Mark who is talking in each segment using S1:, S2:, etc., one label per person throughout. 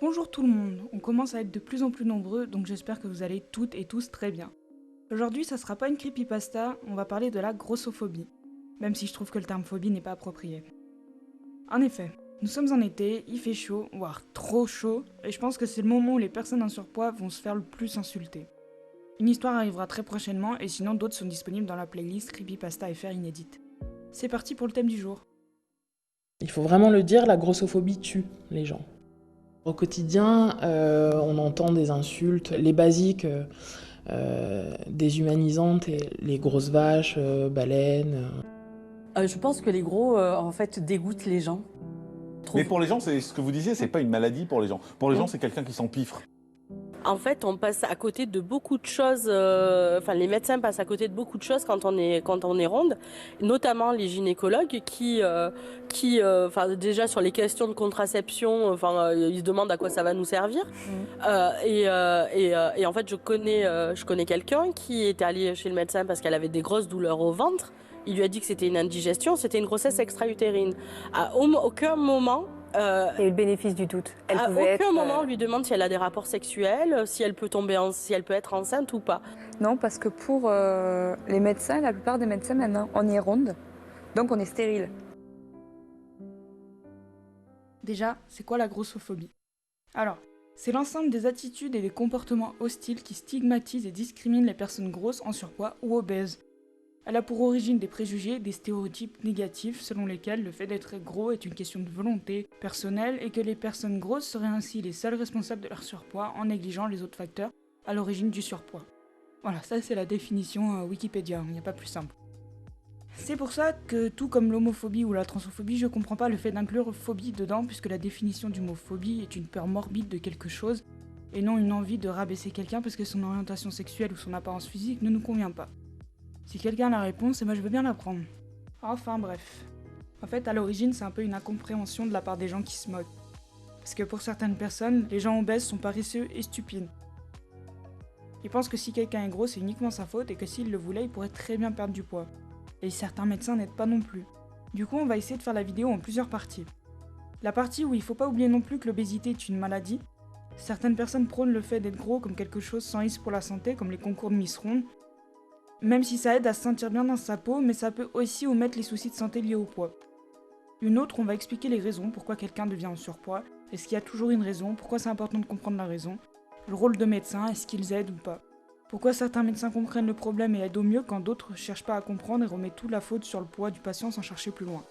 S1: Bonjour tout le monde, on commence à être de plus en plus nombreux, donc j'espère que vous allez toutes et tous très bien. Aujourd'hui, ça sera pas une creepypasta, on va parler de la grossophobie, même si je trouve que le terme phobie n'est pas approprié. En effet, nous sommes en été, il fait chaud, voire trop chaud, et je pense que c'est le moment où les personnes en surpoids vont se faire le plus insulter. Une histoire arrivera très prochainement, et sinon d'autres sont disponibles dans la playlist Creepypasta FR inédite. C'est parti pour le thème du jour.
S2: Il faut vraiment le dire, la grossophobie tue les gens. Au quotidien, on entend des insultes, les basiques, déshumanisantes, et les grosses vaches, baleines.
S3: Je pense que les gros, en fait, dégoûtent les gens.
S4: Mais pour les gens, c'est ce que vous disiez, c'est pas une maladie pour les gens. Pour les gens, c'est quelqu'un qui s'empiffre.
S5: En fait, on passe à côté de beaucoup de choses. Les médecins passent à côté de beaucoup de choses quand on est ronde, notamment les gynécologues déjà sur les questions de contraception, ils se demandent à quoi ça va nous servir. Et en fait, je connais quelqu'un qui était allé chez le médecin parce qu'elle avait des grosses douleurs au ventre. Il lui a dit que c'était une indigestion, c'était une grossesse extra-utérine. À aucun moment
S6: Il y a eu le bénéfice du doute.
S5: à aucun moment, on lui demande si elle a des rapports sexuels, si elle peut si elle peut être enceinte ou pas.
S6: Non, parce que pour les médecins, la plupart des médecins maintenant, on est ronde, donc on est stérile.
S1: Déjà, c'est quoi la grossophobie ? Alors, c'est l'ensemble des attitudes et des comportements hostiles qui stigmatisent et discriminent les personnes grosses, en surpoids ou obèses. Elle a pour origine des préjugés, des stéréotypes négatifs selon lesquels le fait d'être gros est une question de volonté personnelle et que les personnes grosses seraient ainsi les seules responsables de leur surpoids en négligeant les autres facteurs à l'origine du surpoids. Voilà, ça c'est la définition Wikipédia, il n'y a pas plus simple. C'est pour ça que, tout comme l'homophobie ou la transphobie, je comprends pas le fait d'inclure phobie dedans, puisque la définition du mot phobie est une peur morbide de quelque chose, et non une envie de rabaisser quelqu'un parce que son orientation sexuelle ou son apparence physique ne nous convient pas. Si quelqu'un a la réponse, je veux bien la prendre. Enfin bref. En fait, à l'origine, c'est un peu une incompréhension de la part des gens qui se moquent. Parce que pour certaines personnes, les gens obèses sont paresseux et stupides. Ils pensent que si quelqu'un est gros, c'est uniquement sa faute et que s'il le voulait, il pourrait très bien perdre du poids. Et certains médecins n'aident pas non plus. Du coup, on va essayer de faire la vidéo en plusieurs parties. La partie où il faut pas oublier non plus que l'obésité est une maladie. Certaines personnes prônent le fait d'être gros comme quelque chose sans risque pour la santé, comme les concours de Miss Ronde. Même si ça aide à se sentir bien dans sa peau, mais ça peut aussi omettre les soucis de santé liés au poids. Une autre, on va expliquer les raisons pourquoi quelqu'un devient en surpoids, est-ce qu'il y a toujours une raison, pourquoi c'est important de comprendre la raison, le rôle de médecin, est-ce qu'ils aident ou pas. Pourquoi certains médecins comprennent le problème et aident au mieux quand d'autres cherchent pas à comprendre et remettent toute la faute sur le poids du patient sans chercher plus loin.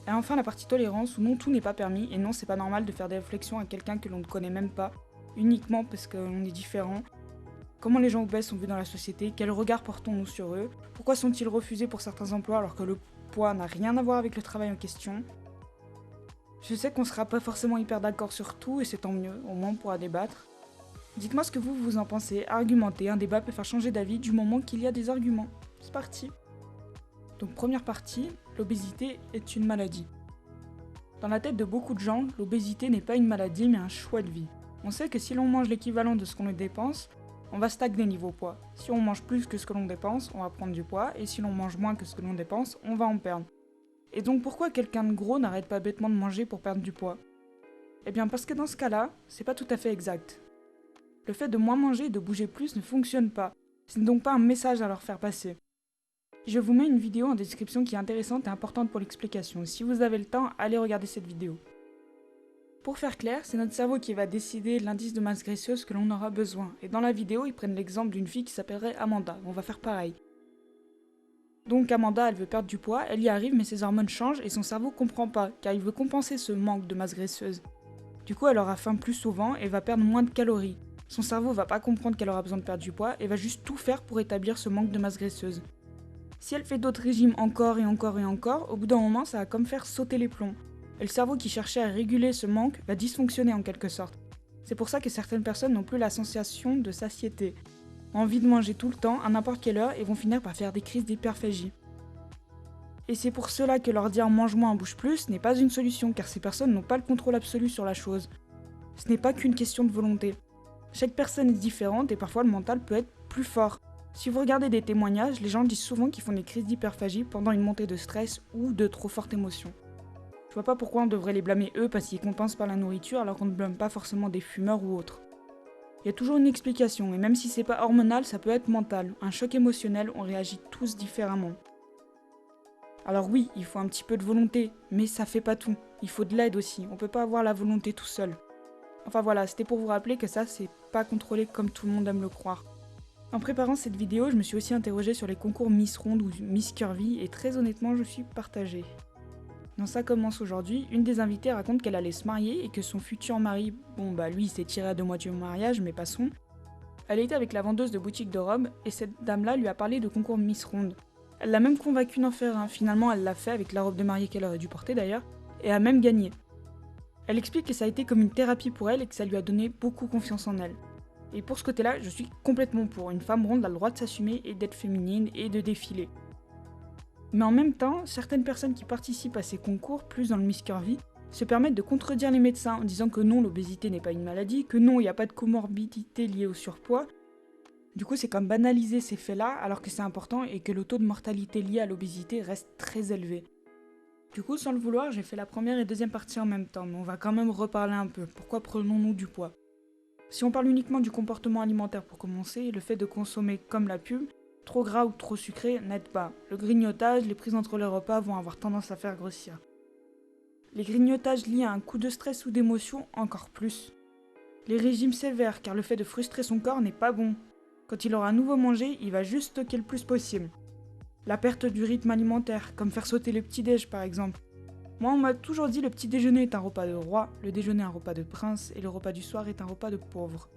S1: Et enfin la partie tolérance où non tout n'est pas permis et non c'est pas normal de faire des réflexions à quelqu'un que l'on ne connaît même pas, uniquement parce qu'on est différent. Comment les gens obèses sont vus dans la société, quel regard portons-nous sur eux, pourquoi sont-ils refusés pour certains emplois alors que le poids n'a rien à voir avec le travail en question. Je sais qu'on sera pas forcément hyper d'accord sur tout et c'est tant mieux, au moins on pourra débattre. Dites-moi ce que vous en pensez, argumentez, un débat peut faire changer d'avis du moment qu'il y a des arguments. C'est parti. Donc première partie, l'obésité est une maladie. Dans la tête de beaucoup de gens, l'obésité n'est pas une maladie mais un choix de vie. On sait que si l'on mange l'équivalent de ce qu'on dépense, on va stagner niveau poids. Si on mange plus que ce que l'on dépense, on va prendre du poids, et si l'on mange moins que ce que l'on dépense, on va en perdre. Et donc pourquoi quelqu'un de gros n'arrête pas bêtement de manger pour perdre du poids ? Eh bien parce que dans ce cas-là, c'est pas tout à fait exact. Le fait de moins manger et de bouger plus ne fonctionne pas. Ce n'est donc pas un message à leur faire passer. Je vous mets une vidéo en description qui est intéressante et importante pour l'explication. Si vous avez le temps, allez regarder cette vidéo. Pour faire clair, c'est notre cerveau qui va décider l'indice de masse graisseuse que l'on aura besoin. Et dans la vidéo, ils prennent l'exemple d'une fille qui s'appellerait Amanda. On va faire pareil. Donc Amanda, elle veut perdre du poids, elle y arrive mais ses hormones changent et son cerveau comprend pas, car il veut compenser ce manque de masse graisseuse. Du coup, elle aura faim plus souvent et va perdre moins de calories. Son cerveau va pas comprendre qu'elle aura besoin de perdre du poids et va juste tout faire pour établir ce manque de masse graisseuse. Si elle fait d'autres régimes encore et encore et encore, au bout d'un moment, ça va comme faire sauter les plombs. Et le cerveau qui cherchait à réguler ce manque va dysfonctionner en quelque sorte. C'est pour ça que certaines personnes n'ont plus la sensation de satiété, ont envie de manger tout le temps, à n'importe quelle heure, et vont finir par faire des crises d'hyperphagie. Et c'est pour cela que leur dire mange moins, bouge plus n'est pas une solution, car ces personnes n'ont pas le contrôle absolu sur la chose. Ce n'est pas qu'une question de volonté. Chaque personne est différente et parfois le mental peut être plus fort. Si vous regardez des témoignages, les gens disent souvent qu'ils font des crises d'hyperphagie pendant une montée de stress ou de trop forte émotion. vois pas pourquoi on devrait les blâmer eux parce qu'ils compensent par la nourriture alors qu'on ne blâme pas forcément des fumeurs ou autres. Il y a toujours une explication, et même si c'est pas hormonal, ça peut être mental. Un choc émotionnel, on réagit tous différemment. Alors oui, il faut un petit peu de volonté, mais ça fait pas tout. Il faut de l'aide aussi, on peut pas avoir la volonté tout seul. Enfin voilà, c'était pour vous rappeler que ça, c'est pas contrôlé comme tout le monde aime le croire. En préparant cette vidéo, je me suis aussi interrogée sur les concours Miss Ronde ou Miss Curvy, et très honnêtement, je suis partagée. Dans Ça commence aujourd'hui, une des invitées raconte qu'elle allait se marier et que son futur mari, lui il s'est tiré à 2 mois du mariage, mais passons. Elle était avec la vendeuse de boutique de robes et cette dame-là lui a parlé de concours Miss Ronde. Elle l'a même convaincue d'en faire un, finalement elle l'a fait avec la robe de mariée qu'elle aurait dû porter d'ailleurs, et a même gagné. Elle explique que ça a été comme une thérapie pour elle et que ça lui a donné beaucoup confiance en elle. Et pour ce côté-là, je suis complètement pour. Une femme ronde a le droit de s'assumer et d'être féminine et de défiler. Mais en même temps, certaines personnes qui participent à ces concours, plus dans le Miss Curvy, se permettent de contredire les médecins en disant que non, l'obésité n'est pas une maladie, que non, il n'y a pas de comorbidité liée au surpoids. Du coup, c'est comme banaliser ces faits-là alors que c'est important et que le taux de mortalité lié à l'obésité reste très élevé. Du coup, sans le vouloir, j'ai fait la première et deuxième partie en même temps, mais on va quand même reparler un peu. Pourquoi prenons-nous du poids ? Si on parle uniquement du comportement alimentaire pour commencer, le fait de consommer comme la pub, trop gras ou trop sucré n'aide pas. Le grignotage, les prises entre les repas vont avoir tendance à faire grossir. Les grignotages liés à un coup de stress ou d'émotion, encore plus. Les régimes sévères, car le fait de frustrer son corps n'est pas bon. Quand il aura à nouveau mangé, il va juste stocker le plus possible. La perte du rythme alimentaire, comme faire sauter le petit-déj par exemple. Moi, on m'a toujours dit le petit déjeuner est un repas de roi, le déjeuner un repas de prince, et le repas du soir est un repas de pauvre.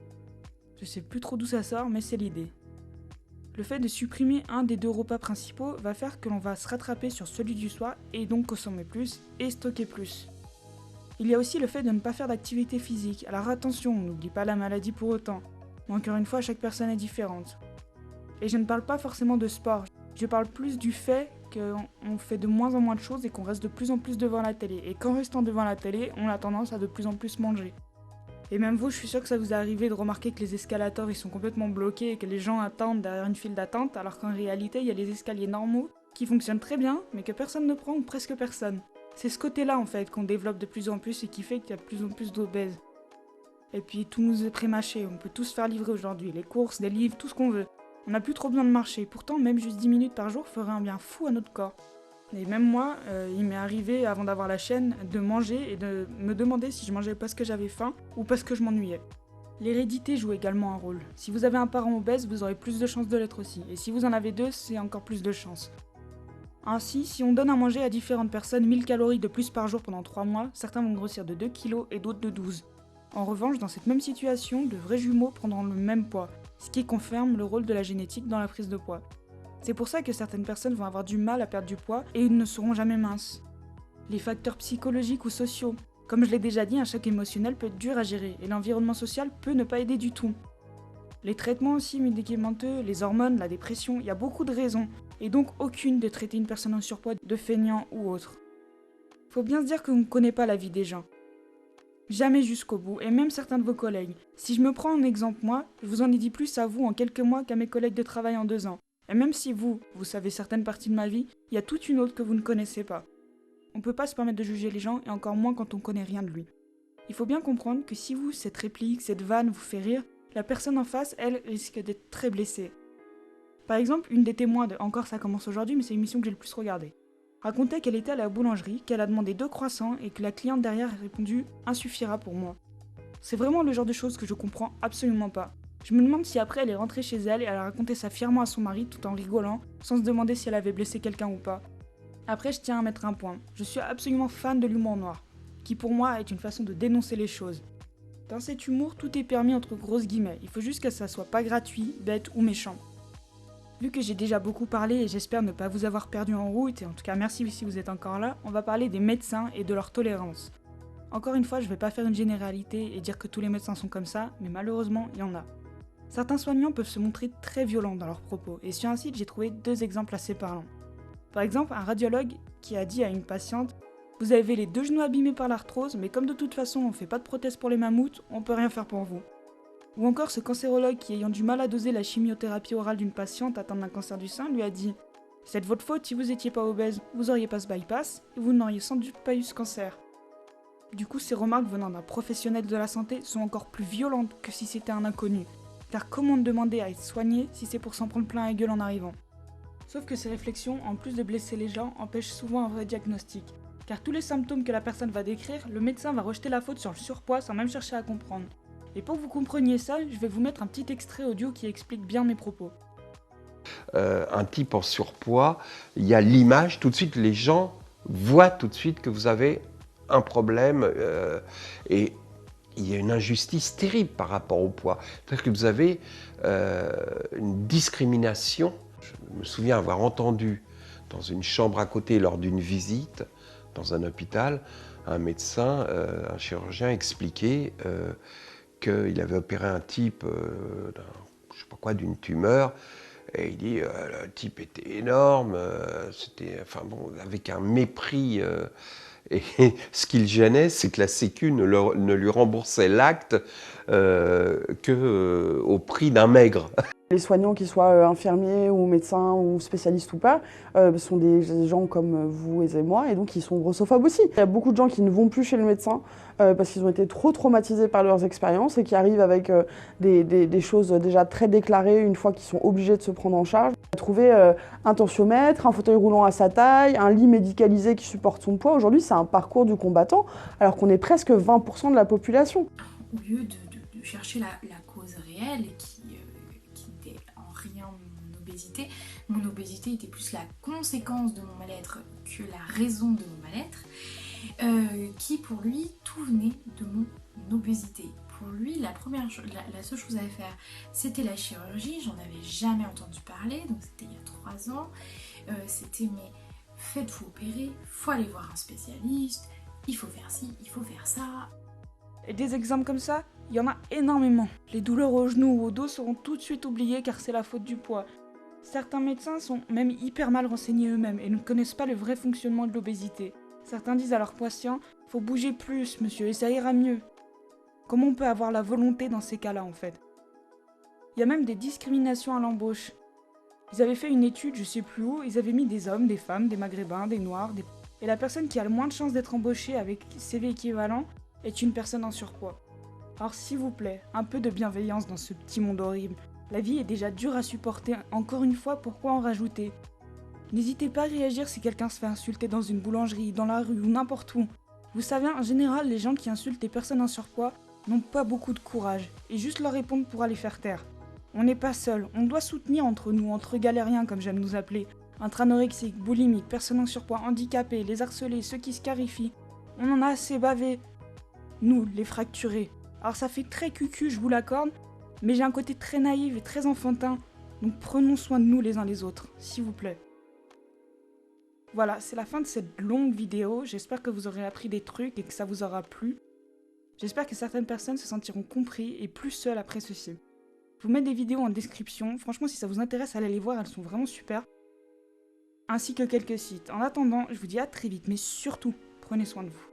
S1: Je sais plus trop d'où ça sort, mais c'est l'idée. Le fait de supprimer un des 2 repas principaux va faire que l'on va se rattraper sur celui du soir et donc consommer plus et stocker plus. Il y a aussi le fait de ne pas faire d'activité physique, alors attention, on n'oublie pas la maladie pour autant. Mais encore une fois, chaque personne est différente. Et je ne parle pas forcément de sport, je parle plus du fait qu'on fait de moins en moins de choses et qu'on reste de plus en plus devant la télé. Et qu'en restant devant la télé, on a tendance à de plus en plus manger. Et même vous, je suis sûre que ça vous est arrivé de remarquer que les escalators ils sont complètement bloqués et que les gens attendent derrière une file d'attente, alors qu'en réalité, il y a les escaliers normaux qui fonctionnent très bien, mais que personne ne prend ou presque personne. C'est ce côté-là en fait qu'on développe de plus en plus et qui fait qu'il y a de plus en plus d'obèses. Et puis tout nous est pré-mâché, on peut tout se faire livrer aujourd'hui, les courses, les livres, tout ce qu'on veut. On n'a plus trop besoin de marcher, pourtant même juste 10 minutes par jour ferait un bien fou à notre corps. Et même moi, il m'est arrivé avant d'avoir la chaîne de manger et de me demander si je mangeais parce que j'avais faim ou parce que je m'ennuyais. L'hérédité joue également un rôle. Si vous avez un parent obèse, vous aurez plus de chances de l'être aussi. Et si vous en avez 2, c'est encore plus de chances. Ainsi, si on donne à manger à différentes personnes 1000 calories de plus par jour pendant 3 mois, certains vont grossir de 2 kg et d'autres de 12. En revanche, dans cette même situation, de vrais jumeaux prendront le même poids, ce qui confirme le rôle de la génétique dans la prise de poids. C'est pour ça que certaines personnes vont avoir du mal à perdre du poids et ils ne seront jamais minces. Les facteurs psychologiques ou sociaux. Comme je l'ai déjà dit, un choc émotionnel peut être dur à gérer et l'environnement social peut ne pas aider du tout. Les traitements aussi médicamenteux, les hormones, la dépression, il y a beaucoup de raisons, et donc aucune de traiter une personne en surpoids de feignant ou autre. Faut bien se dire qu'on ne connaît pas la vie des gens. Jamais jusqu'au bout, et même certains de vos collègues. Si je me prends en exemple moi, je vous en ai dit plus à vous en quelques mois qu'à mes collègues de travail en 2 ans. Et même si vous savez certaines parties de ma vie, il y a toute une autre que vous ne connaissez pas. On peut pas se permettre de juger les gens, et encore moins quand on connaît rien de lui. Il faut bien comprendre que si vous, cette réplique, cette vanne vous fait rire, la personne en face, elle, risque d'être très blessée. Par exemple, une des témoins de Encore ça commence aujourd'hui, mais c'est l'émission que j'ai le plus regardée, racontait qu'elle était à la boulangerie, qu'elle a demandé 2 croissants et que la cliente derrière a répondu « insuffira pour moi ». C'est vraiment le genre de choses que je comprends absolument pas. Je me demande si après elle est rentrée chez elle et elle a raconté ça fièrement à son mari tout en rigolant, sans se demander si elle avait blessé quelqu'un ou pas. Après, je tiens à mettre un point. Je suis absolument fan de l'humour noir, qui pour moi est une façon de dénoncer les choses. Dans cet humour, tout est permis entre grosses guillemets, il faut juste que ça soit pas gratuit, bête ou méchant. Vu que j'ai déjà beaucoup parlé et j'espère ne pas vous avoir perdu en route, et en tout cas merci si vous êtes encore là, on va parler des médecins et de leur tolérance. Encore une fois, je vais pas faire une généralité et dire que tous les médecins sont comme ça, mais malheureusement, il y en a. Certains soignants peuvent se montrer très violents dans leurs propos, et sur un site j'ai trouvé 2 exemples assez parlants. Par exemple, un radiologue qui a dit à une patiente « Vous avez les 2 genoux abîmés par l'arthrose, mais comme de toute façon on fait pas de prothèse pour les mammouths, on peut rien faire pour vous. » Ou encore ce cancérologue qui, ayant du mal à doser la chimiothérapie orale d'une patiente atteinte d'un cancer du sein, lui a dit C'est de votre faute si vous n'étiez pas obèse, vous auriez pas ce bypass et vous n'auriez sans doute pas eu ce cancer. Du coup, ces remarques venant d'un professionnel de la santé sont encore plus violentes que si c'était un inconnu. Car comment demander à être soigné si c'est pour s'en prendre plein la gueule en arrivant? Sauf que ces réflexions, en plus de blesser les gens, empêchent souvent un vrai diagnostic. Car tous les symptômes que la personne va décrire, le médecin va rejeter la faute sur le surpoids sans même chercher à comprendre. Et pour que vous compreniez ça, je vais vous mettre un petit extrait audio qui explique bien mes propos.
S7: Un type en surpoids, il y a l'image, tout de suite les gens voient tout de suite que vous avez un problème et il y a une injustice terrible par rapport au poids. C'est-à-dire que vous avez une discrimination. Je me souviens avoir entendu dans une chambre à côté lors d'une visite dans un hôpital, un médecin, un chirurgien expliquer qu'il avait opéré un type je sais pas quoi, d'une tumeur. Et il dit, le type était énorme, c'était, enfin bon, avec un mépris. Et ce qui le gênait, c'est que la Sécu ne lui remboursait l'acte qu'au prix d'un maigre.
S8: Les soignants, qu'ils soient infirmiers ou médecins ou spécialistes ou pas, sont des gens comme vous et moi, et donc ils sont grossophobes aussi. Il y a beaucoup de gens qui ne vont plus chez le médecin parce qu'ils ont été trop traumatisés par leurs expériences et qui arrivent avec des choses déjà très déclarées une fois qu'ils sont obligés de se prendre en charge. Trouver un tensiomètre, un fauteuil roulant à sa taille, un lit médicalisé qui supporte son poids, aujourd'hui c'est un parcours du combattant, alors qu'on est presque 20% de la population.
S9: Au lieu de chercher la cause réelle qui n'était en rien mon obésité était plus la conséquence de mon mal-être que la raison de mon mal-être, qui pour lui tout venait de mon obésité. Pour lui, la seule chose à faire, c'était la chirurgie. J'en avais jamais entendu parler, donc c'était il y a 3 ans. C'était mais faites-vous opérer, faut aller voir un spécialiste, il faut faire ci, il faut faire ça.
S1: Et des exemples comme ça, il y en a énormément. Les douleurs aux genoux ou au dos seront tout de suite oubliées car c'est la faute du poids. Certains médecins sont même hyper mal renseignés eux-mêmes et ne connaissent pas le vrai fonctionnement de l'obésité. Certains disent à leurs patients « Faut bouger plus, monsieur, et ça ira mieux ». Comment on peut avoir la volonté dans ces cas-là, en fait? Il y a même des discriminations à l'embauche. Ils avaient fait une étude, je sais plus où, ils avaient mis des hommes, des femmes, des maghrébins, des noirs, et la personne qui a le moins de chances d'être embauchée avec CV équivalent est une personne en surpoids. Alors s'il vous plaît, un peu de bienveillance dans ce petit monde horrible. La vie est déjà dure à supporter, encore une fois, pourquoi en rajouter? N'hésitez pas à réagir si quelqu'un se fait insulter dans une boulangerie, dans la rue ou n'importe où. Vous savez, en général, les gens qui insultent les personnes en surpoids n'ont pas beaucoup de courage, et juste leur répondre pourra les faire taire. On n'est pas seul, on doit soutenir entre nous, entre galériens comme j'aime nous appeler, entre anorexiques, boulimiques, personnes en surpoids, handicapés, les harcelés, ceux qui se carifient. On en a assez bavé. Nous, les fracturés. Alors ça fait très cucu, je vous l'accorde, mais j'ai un côté très naïf et très enfantin, donc prenons soin de nous les uns les autres, s'il vous plaît. Voilà, c'est la fin de cette longue vidéo, j'espère que vous aurez appris des trucs et que ça vous aura plu. J'espère que certaines personnes se sentiront compris et plus seules après ceci. Je vous mets des vidéos en description, franchement si ça vous intéresse, allez les voir, elles sont vraiment super. Ainsi que quelques sites. En attendant, je vous dis à très vite, mais surtout, prenez soin de vous.